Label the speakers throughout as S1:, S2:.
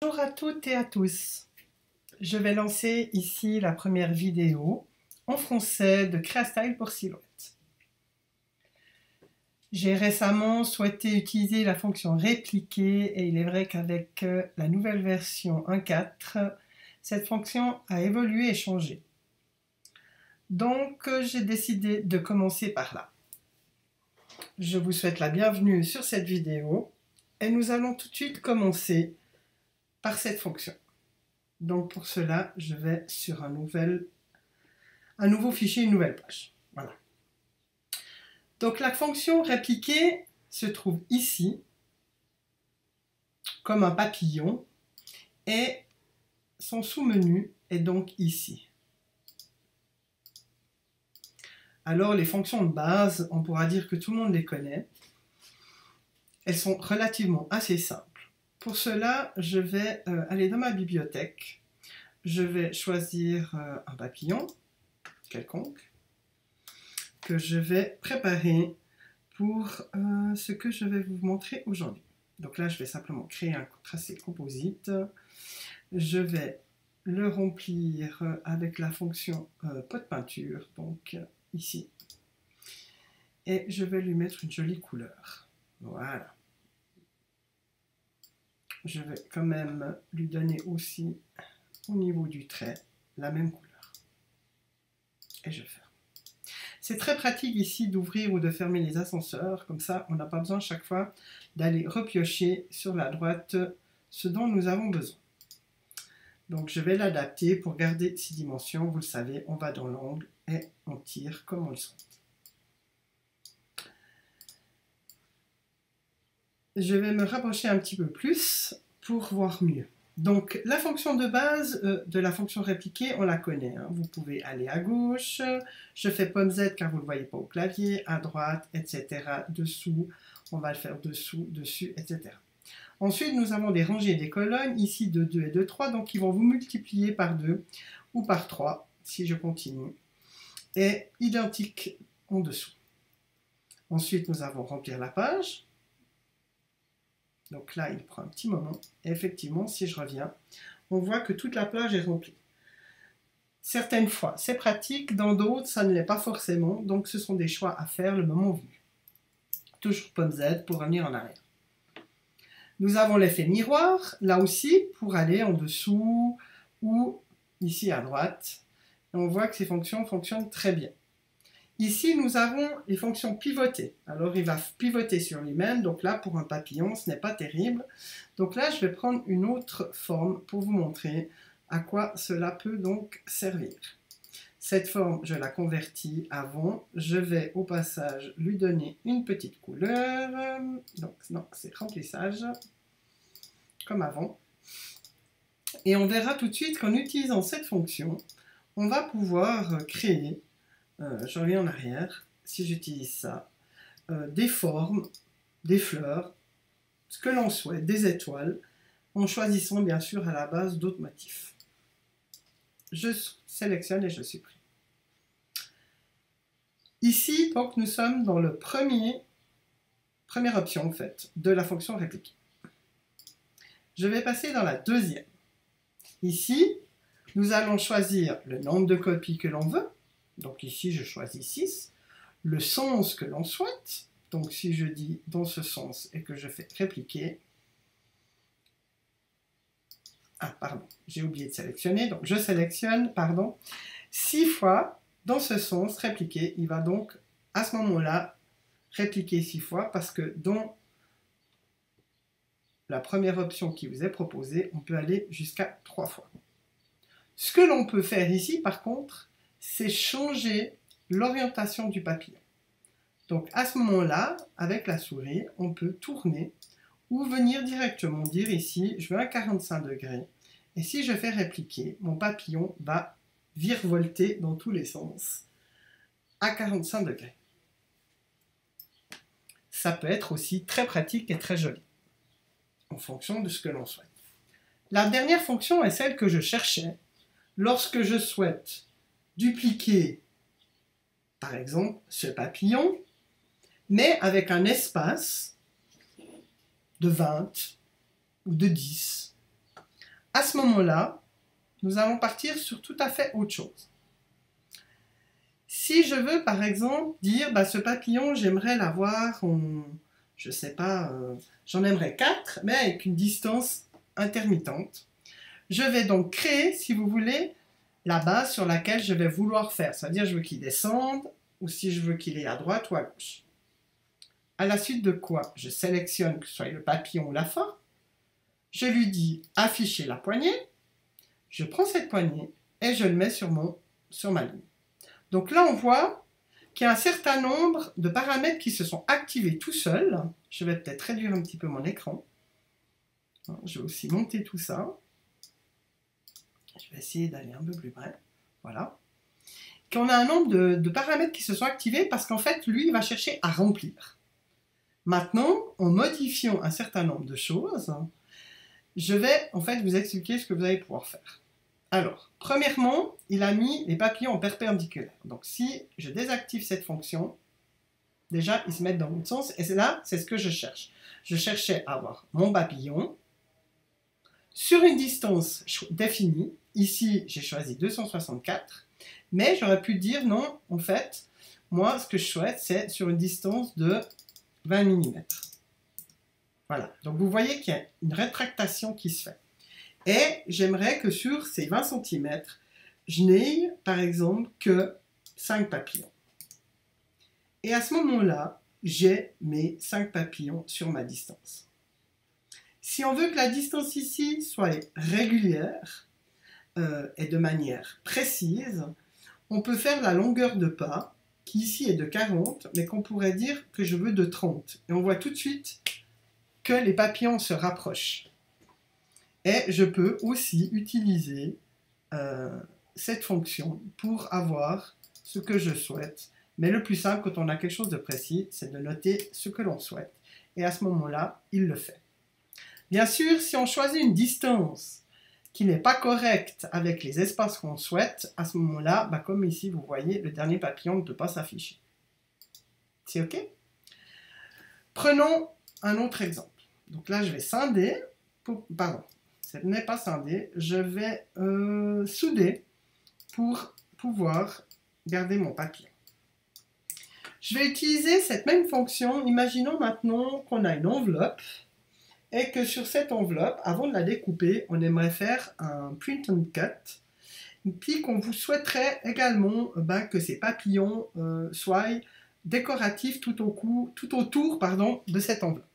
S1: Bonjour à toutes et à tous. Je vais lancer ici la première vidéo en français de Créastyle pour Silhouette. J'ai récemment souhaité utiliser la fonction répliquer et il est vrai qu'avec la nouvelle version 1.4, cette fonction a évolué et changé. Donc j'ai décidé de commencer par là. Je vous souhaite la bienvenue sur cette vidéo et nous allons tout de suite commencer par cette fonction. Donc pour cela, je vais sur un nouveau fichier, une nouvelle page. Voilà. Donc la fonction répliquer se trouve ici, comme un papillon, et son sous-menu est donc ici. Alors les fonctions de base, on pourra dire que tout le monde les connaît. Elles sont relativement assez simples. Pour cela, je vais aller dans ma bibliothèque. Je vais choisir un papillon quelconque que je vais préparer pour ce que je vais vous montrer aujourd'hui. Donc là, je vais simplement créer un tracé composite. Je vais le remplir avec la fonction pot de peinture, donc ici. Et je vais lui mettre une jolie couleur. Voilà. Je vais quand même lui donner aussi au niveau du trait la même couleur. Et je ferme. C'est très pratique ici d'ouvrir ou de fermer les ascenseurs, comme ça on n'a pas besoin chaque fois d'aller repiocher sur la droite ce dont nous avons besoin. Donc je vais l'adapter pour garder 6 dimensions, vous le savez, on va dans l'angle et on tire comme on le souhaite. Je vais me rapprocher un petit peu plus pour voir mieux. Donc la fonction de base de la fonction répliquer, on la connaît. Hein. Vous pouvez aller à gauche, je fais pomme Z car vous ne le voyez pas au clavier, à droite, etc. Dessous, on va le faire dessous, dessus, etc. Ensuite, nous avons des rangées et des colonnes, ici de 2 et de 3, donc ils vont vous multiplier par 2 ou par 3, si je continue, et identique en dessous. Ensuite, nous avons remplir la page. Donc là, il prend un petit moment. Et effectivement, si je reviens, on voit que toute la page est remplie. Certaines fois, c'est pratique. Dans d'autres, ça ne l'est pas forcément. Donc, ce sont des choix à faire le moment venu. Toujours pomme Z pour revenir en arrière. Nous avons l'effet miroir, là aussi, pour aller en dessous ou ici à droite. Et on voit que ces fonctions fonctionnent très bien. Ici, nous avons les fonctions pivoter. Alors, il va pivoter sur lui-même. Donc là, pour un papillon, ce n'est pas terrible. Donc là, je vais prendre une autre forme pour vous montrer à quoi cela peut donc servir. Cette forme, je la convertis avant. Je vais au passage lui donner une petite couleur. Donc, non, c'est remplissage, comme avant. Et on verra tout de suite qu'en utilisant cette fonction, on va pouvoir créer je reviens en arrière, si j'utilise ça, des formes, des fleurs, ce que l'on souhaite, des étoiles, en choisissant bien sûr à la base d'autres motifs. Je sélectionne et je supprime. Ici, donc, nous sommes dans le première option en fait, de la fonction répliquer. Je vais passer dans la deuxième. Ici, nous allons choisir le nombre de copies que l'on veut. Donc ici, je choisis 6. Le sens que l'on souhaite. Donc si je dis dans ce sens et que je fais répliquer. Ah, pardon, j'ai oublié de sélectionner. Donc je sélectionne, 6 fois dans ce sens, répliquer. Il va donc, à ce moment-là, répliquer 6 fois parce que dans la première option qui vous est proposée, on peut aller jusqu'à 3 fois. Ce que l'on peut faire ici, par contre, c'est changer l'orientation du papillon. Donc à ce moment-là, avec la souris, on peut tourner ou venir directement dire ici, je veux un 45 degrés. Et si je fais répliquer, mon papillon va virevolter dans tous les sens à 45 degrés. Ça peut être aussi très pratique et très joli, en fonction de ce que l'on souhaite. La dernière fonction est celle que je cherchais lorsque je souhaite dupliquer, par exemple, ce papillon, mais avec un espace de 20 ou de 10. à ce moment-là, nous allons partir sur tout à fait autre chose. Si je veux, par exemple, dire, bah, ce papillon, j'aimerais l'avoir je ne sais pas, j'en aimerais 4, mais avec une distance intermittente. Je vais donc créer, si vous voulez, la base sur laquelle je vais vouloir faire. C'est-à-dire, je veux qu'il descende, ou si je veux qu'il aille à droite ou à gauche. À la suite de quoi, je sélectionne que ce soit le papillon ou la forme. Je lui dis afficher la poignée. Je prends cette poignée et je le mets sur ma ligne. Donc là, on voit qu'il y a un certain nombre de paramètres qui se sont activés tout seuls. Je vais peut-être réduire un petit peu mon écran. Je vais aussi monter tout ça. Je vais essayer d'aller un peu plus près. Voilà. Qu'on a un nombre de paramètres qui se sont activés parce qu'en fait, lui, il va chercher à remplir. Maintenant, en modifiant un certain nombre de choses, je vais en fait vous expliquer ce que vous allez pouvoir faire. Alors, premièrement, il a mis les papillons en perpendiculaire. Donc, si je désactive cette fonction, déjà, ils se mettent dans l'autre sens. Et là, c'est ce que je cherche. Je cherchais à avoir mon papillon sur une distance définie. Ici, j'ai choisi 264. Mais j'aurais pu dire non, en fait, moi, ce que je souhaite, c'est sur une distance de 20 mm. Voilà. Donc, vous voyez qu'il y a une rétractation qui se fait. Et j'aimerais que sur ces 20 cm, je n'ai, par exemple, que 5 papillons. Et à ce moment-là, j'ai mes 5 papillons sur ma distance. Si on veut que la distance ici soit régulière et de manière précise, on peut faire la longueur de pas, qui ici est de 40, mais qu'on pourrait dire que je veux de 30. Et on voit tout de suite que les papillons se rapprochent. Et je peux aussi utiliser cette fonction pour avoir ce que je souhaite. Mais le plus simple, quand on a quelque chose de précis, c'est de noter ce que l'on souhaite. Et à ce moment-là, il le fait. Bien sûr, si on choisit une distance qui n'est pas correcte avec les espaces qu'on souhaite, à ce moment-là, bah, comme ici, vous voyez, le dernier papillon ne peut pas s'afficher. C'est OK? Prenons un autre exemple. Donc là, je vais scinder. Pardon. Ce n'est pas scindé, je vais souder pour pouvoir garder mon papillon. Je vais utiliser cette même fonction. Imaginons maintenant qu'on a une enveloppe et que sur cette enveloppe, avant de la découper, on aimerait faire un print and cut, puis qu'on vous souhaiterait également que ces papillons soient décoratifs tout autour de cette enveloppe.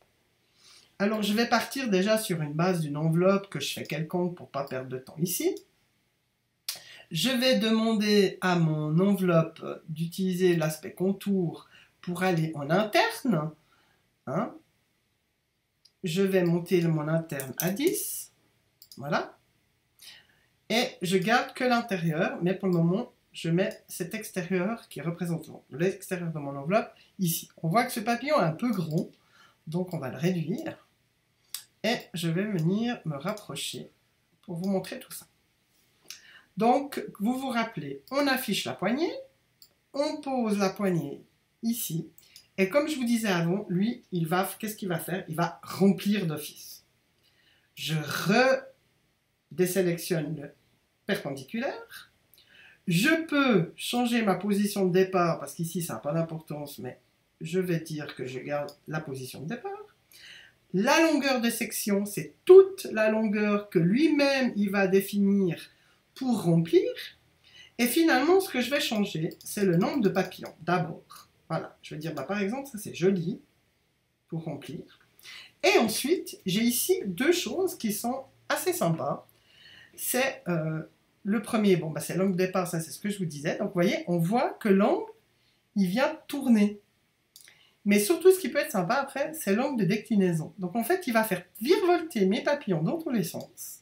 S1: Alors, je vais partir déjà sur une base d'une enveloppe que je fais quelconque pour ne pas perdre de temps ici. Je vais demander à mon enveloppe d'utiliser l'aspect contour pour aller en interne. Hein. Je vais monter mon interne à 10. Voilà. Et je garde que l'intérieur, mais pour le moment, je mets cet extérieur qui représente l'extérieur de mon enveloppe ici. On voit que ce papillon est un peu gros, donc on va le réduire. Et je vais venir me rapprocher pour vous montrer tout ça. Donc, vous vous rappelez, on affiche la poignée, on pose la poignée ici, et comme je vous disais avant, lui, qu'est-ce qu'il va faire? Il va remplir d'office. Je redésélectionne le perpendiculaire. Je peux changer ma position de départ, parce qu'ici, ça n'a pas d'importance, mais je vais dire que je garde la position de départ. La longueur de section, c'est toute la longueur que lui-même, il va définir pour remplir. Et finalement, ce que je vais changer, c'est le nombre de papillons, d'abord. Voilà, je vais dire, par exemple, ça c'est joli, pour remplir. Et ensuite, j'ai ici deux choses qui sont assez sympas. C'est le premier, c'est l'angle de départ, ça c'est ce que je vous disais. Donc vous voyez, on voit que l'angle, il vient tourner. Mais surtout, ce qui peut être sympa après, c'est l'angle de déclinaison. Donc en fait, il va faire virevolter mes papillons dans tous les sens.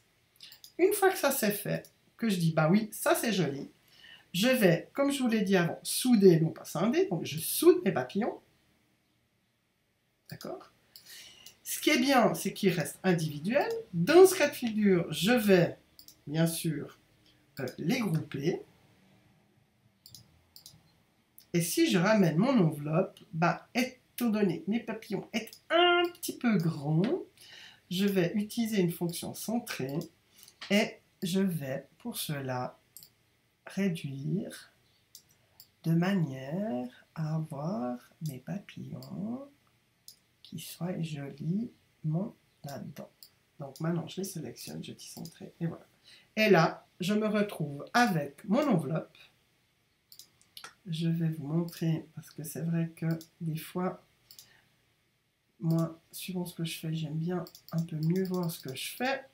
S1: Une fois que ça c'est fait, que je dis, oui, ça c'est joli, je vais, comme je vous l'ai dit avant, souder, non pas scinder, donc je soude mes papillons. D'accord? Ce qui est bien, c'est qu'ils restent individuels. Dans ce cas de figure, je vais, bien sûr, les grouper. Et si je ramène mon enveloppe, étant donné que mes papillons est un petit peu grands, je vais utiliser une fonction centrée Et je vais pour cela réduire de manière à avoir mes papillons qui soient joliment là-dedans. Donc maintenant je les sélectionne, je dis centrer et voilà. Et là, je me retrouve avec mon enveloppe. Je vais vous montrer parce que c'est vrai que des fois, moi, suivant ce que je fais, j'aime bien un peu mieux voir ce que je fais.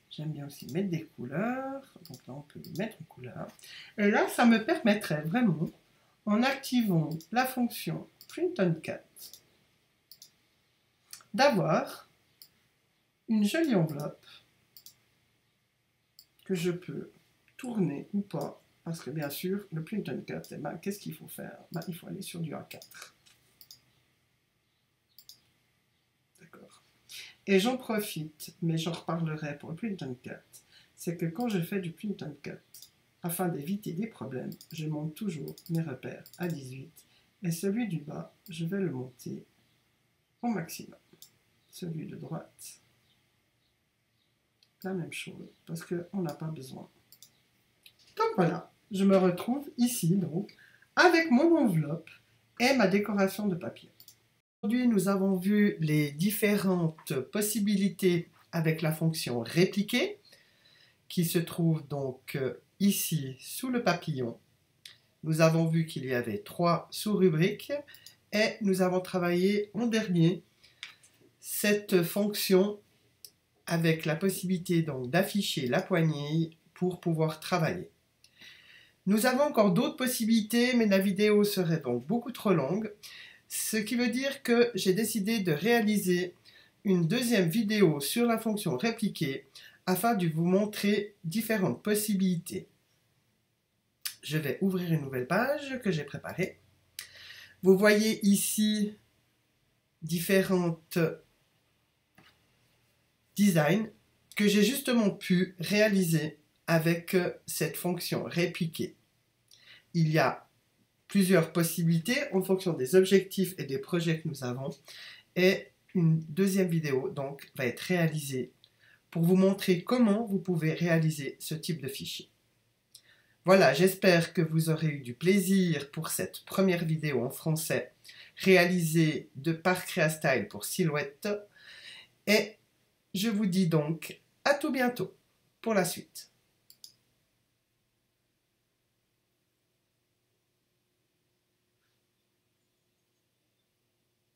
S1: J'aime bien aussi mettre des couleurs. Donc là, on peut les mettre en couleur. Et là, ça me permettrait vraiment, en activant la fonction Print on Cut, d'avoir une jolie enveloppe que je peux tourner ou pas. Parce que bien sûr, le Print on Cut, eh ben, qu'est-ce qu'il faut faire? Ben, il faut aller sur du A4. D'accord. Et j'en profite, mais j'en reparlerai pour le Print on Cut, c'est que quand je fais du Print on Cut, afin d'éviter des problèmes, je monte toujours mes repères à 18 et celui du bas, je vais le monter au maximum. Celui de droite, la même chose, parce qu'on n'a pas besoin. Donc voilà, je me retrouve ici donc avec mon enveloppe et ma décoration de papier. Aujourd'hui, nous avons vu les différentes possibilités avec la fonction répliquer, qui se trouve donc ici sous le papillon. Nous avons vu qu'il y avait 3 sous-rubriques et nous avons travaillé en dernier cette fonction avec la possibilité donc d'afficher la poignée pour pouvoir travailler. Nous avons encore d'autres possibilités, mais la vidéo serait donc beaucoup trop longue. Ce qui veut dire que j'ai décidé de réaliser une deuxième vidéo sur la fonction répliquer afin de vous montrer différentes possibilités. Je vais ouvrir une nouvelle page que j'ai préparée. Vous voyez ici différentes designs que j'ai justement pu réaliser avec cette fonction répliquer. Il y a plusieurs possibilités en fonction des objectifs et des projets que nous avons. Et une deuxième vidéo donc va être réalisée pour vous montrer comment vous pouvez réaliser ce type de fichier. Voilà, j'espère que vous aurez eu du plaisir pour cette première vidéo en français réalisée par Créastyle pour Silhouette. Et je vous dis donc à tout bientôt pour la suite.